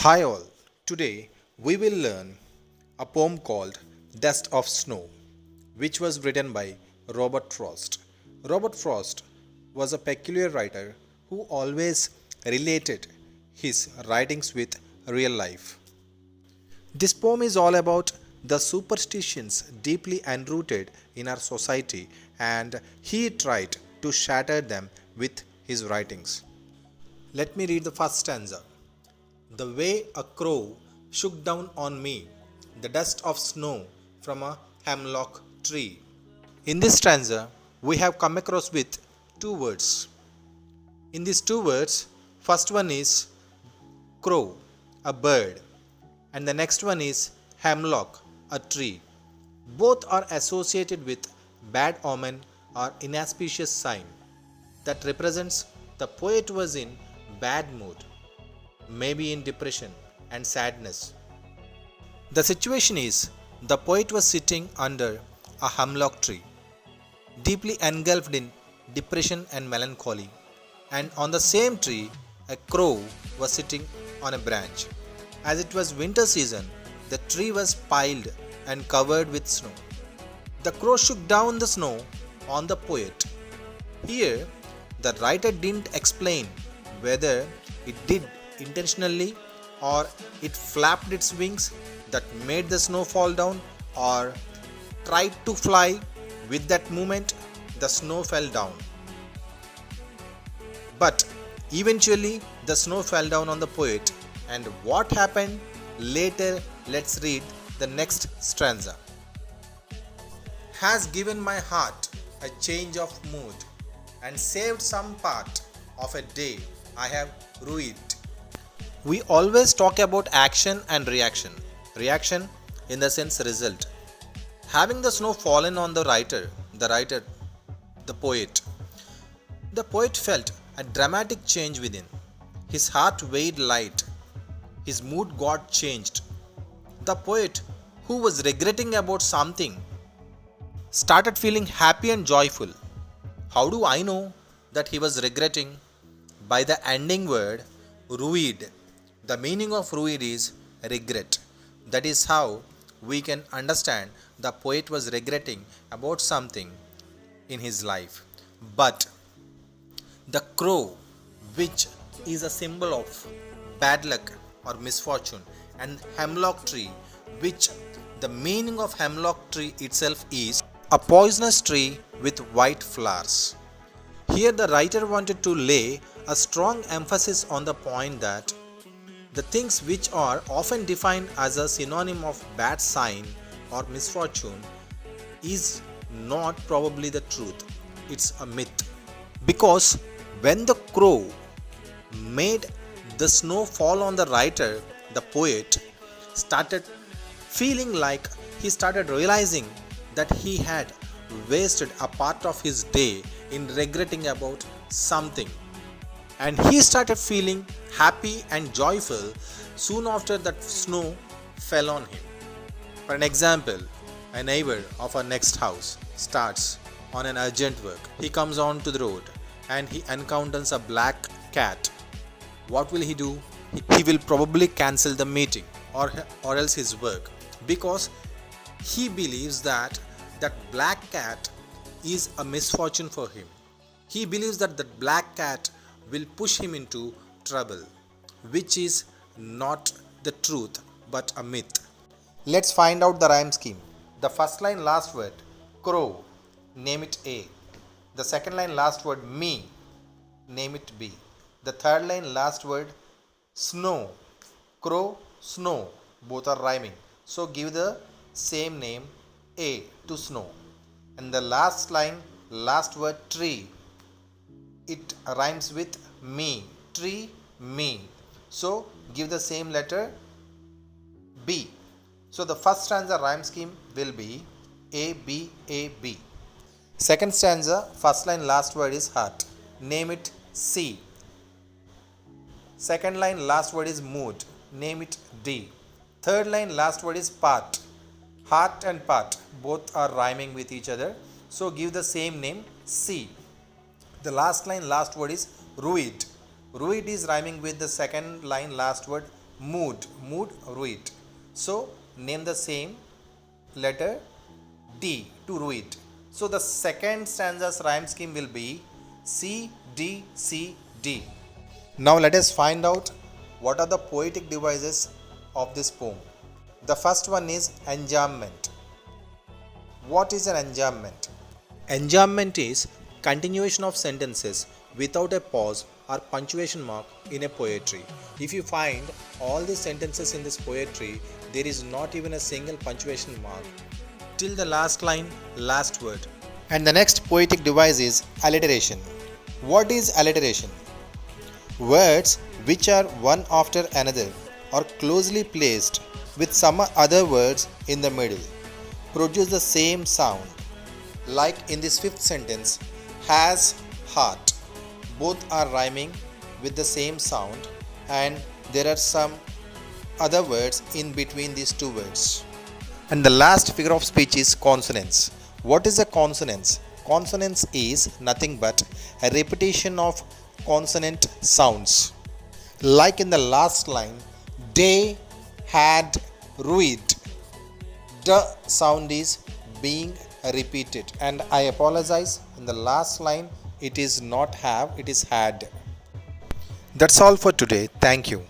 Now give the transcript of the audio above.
Hi all, today we will learn a poem called Dust of Snow, which was written by Robert Frost. Robert Frost was a peculiar writer who always related his writings with real life. This poem is all about the superstitions deeply enrooted in our society, and he tried to shatter them with his writings. Let me read the first stanza. The way a crow shook down on me the dust of snow from a hemlock tree. In this stanza, we have come across with two words. In these two words, first one is crow, a bird, and the next one is hemlock, a tree. Both are associated with bad omen or inauspicious sign that represents the poet was in bad mood, maybe in depression and sadness. The situation is the poet was sitting under a hemlock tree, deeply engulfed in depression and melancholy, and on the same tree, a crow was sitting on a branch. As it was winter season, the tree was piled and covered with snow. The crow shook down the snow on the poet. Here, the writer didn't explain whether it did intentionally or it flapped its wings that made the snow fall down or tried to fly. With that movement the snow fell down, but eventually the snow fell down on the poet. And what happened later, let's read the next stanza. Has given my heart a change of mood and saved some part of a day I have ruined. We always talk about action and reaction. Reaction in the sense result. Having the snow fallen on the poet. The poet felt a dramatic change within. His heart weighed light. His mood got changed. The poet, who was regretting about something, started feeling happy and joyful. How do I know that he was regretting? By the ending word, rued. The meaning of rued is regret. That is how we can understand the poet was regretting about something in his life. But the crow, which is a symbol of bad luck or misfortune, and hemlock tree, which the meaning of hemlock tree itself is a poisonous tree with white flowers. Here the writer wanted to lay a strong emphasis on the point that the things which are often defined as a synonym of bad sign or misfortune is not probably the truth. It's a myth. Because when the crow made the snow fall on the writer, the poet started feeling like he started realizing that he had wasted a part of his day in regretting about something, and he started feeling happy and joyful soon after that snow fell on him. For an example, a neighbor of our next house starts on an urgent work. He comes onto the road and he encounters a black cat. What will he do? He will probably cancel the meeting or else his work, because he believes that that black cat is a misfortune for him. He believes that the black cat will push him into trouble, which is not the truth but a myth. Let's find out the rhyme scheme. The first line last word crow, name it A. The second line last word me, name it B. The third line last word snow, crow, snow, both are rhyming, so give the same name A to snow. And the last line last word tree, it rhymes with me, tree, me, so give the same letter B. So the first stanza rhyme scheme will be A B A B. Second stanza first line last word is heart, name it C. Second line last word is mood, name it D. Third line last word is part, heart and part both are rhyming with each other, so give the same name C. The last line last word is ruined. Ruined is rhyming with the second line last word mood, ruit. So name the same letter D to ruit. So the second stanza's rhyme scheme will be C D C D. Now let us find out what are the poetic devices of this poem. The first one is enjambment. What is an enjambment? Enjambment is continuation of sentences without a pause or punctuation mark in a poetry. If you find all the sentences in this poetry, there is not even a single punctuation mark till the last line, last word. And the next poetic device is alliteration. What is alliteration? Words which are one after another or closely placed with some other words in the middle produce the same sound. Like in this fifth sentence, has heart. Both are rhyming with the same sound, and there are some other words in between these two words. And the last figure of speech is consonance. What is a consonance? Consonance is nothing but a repetition of consonant sounds. Like in the last line, they had ruined. The sound is being repeated, and I apologize, in the last line it is not have, it is had. That's all for today. Thank you.